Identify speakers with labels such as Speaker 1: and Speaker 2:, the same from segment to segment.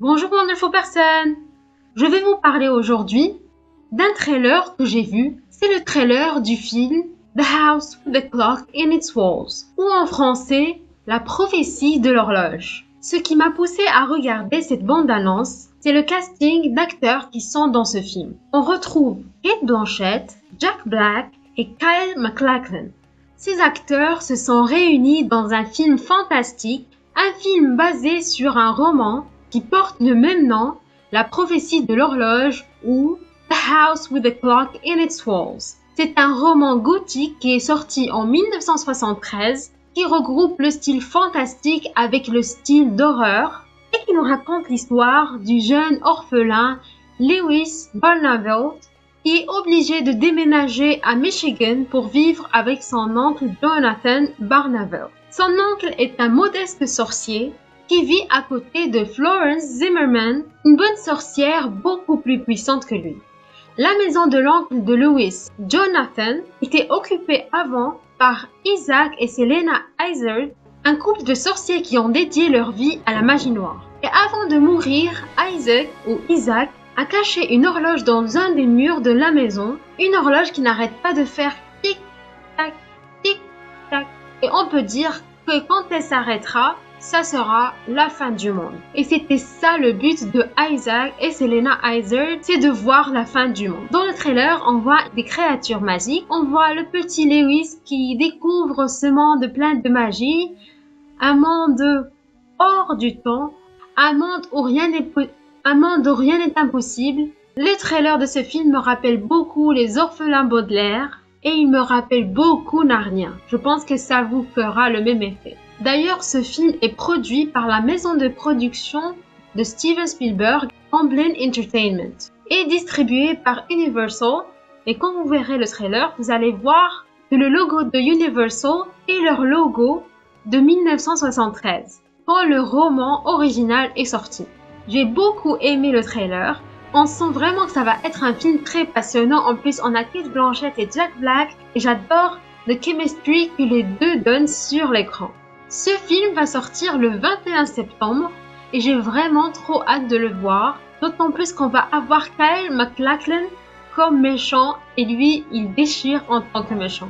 Speaker 1: Bonjour wonderful person! Je vais vous parler aujourd'hui d'un trailer que j'ai vu. C'est le trailer du film The House with the Clock in its Walls, ou en français, La prophétie de l'horloge. Ce qui m'a poussé à regarder cette bande-annonce, c'est le casting d'acteurs qui sont dans ce film. On retrouve Cate Blanchett, Jack Black et Kyle MacLachlan. Ces acteurs se sont réunis dans un film fantastique, un film basé sur un roman qui porte le même nom, La prophétie de l'horloge ou The House with the Clock in its Walls. C'est un roman gothique qui est sorti en 1973 qui regroupe le style fantastique avec le style d'horreur et qui nous raconte l'histoire du jeune orphelin Lewis Barnavelt qui est obligé de déménager à Michigan pour vivre avec son oncle Jonathan Barnavelt. Son oncle est un modeste sorcier qui vit à côté de Florence Zimmerman, une bonne sorcière beaucoup plus puissante que lui. La maison de l'oncle de Lewis, Jonathan, était occupée avant par Isaac et Selena Hazard, un couple de sorciers qui ont dédié leur vie à la magie noire. Et avant de mourir, Isaac a caché une horloge dans un des murs de la maison, une horloge qui n'arrête pas de faire tic-tac, tic-tac. Et on peut dire que quand elle s'arrêtera, ça sera la fin du monde. Et c'était ça le but de Isaac et Selena Hazard, c'est de voir la fin du monde. Dans le trailer, on voit des créatures magiques, on voit le petit Lewis qui découvre ce monde plein de magie, un monde hors du temps, un monde où rien n'est impossible. Le trailer de ce film me rappelle beaucoup Les Orphelins Baudelaire et il me rappelle beaucoup Narnia. Je pense que ça vous fera le même effet. D'ailleurs, ce film est produit par la maison de production de Steven Spielberg, Amblin Entertainment, et distribué par Universal. Et quand vous verrez le trailer, vous allez voir que le logo de Universal est leur logo de 1973, quand le roman original est sorti. J'ai beaucoup aimé le trailer. On sent vraiment que ça va être un film très passionnant. En plus, on a Cate Blanchett et Jack Black, et j'adore le chemistry que les deux donnent sur l'écran. Ce film va sortir le 21 septembre et j'ai vraiment trop hâte de le voir, d'autant plus qu'on va avoir Kyle MacLachlan comme méchant et lui, il déchire en tant que méchant.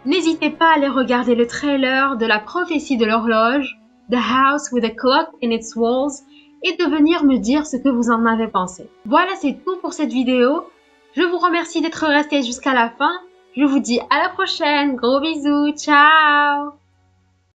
Speaker 1: N'hésitez pas à aller regarder le trailer de La prophétie de l'horloge, The House with a Clock in its Walls, et de venir me dire ce que vous en avez pensé. Voilà, c'est tout pour cette vidéo. Je vous remercie d'être resté jusqu'à la fin. Je vous dis à la prochaine. Gros bisous. Ciao!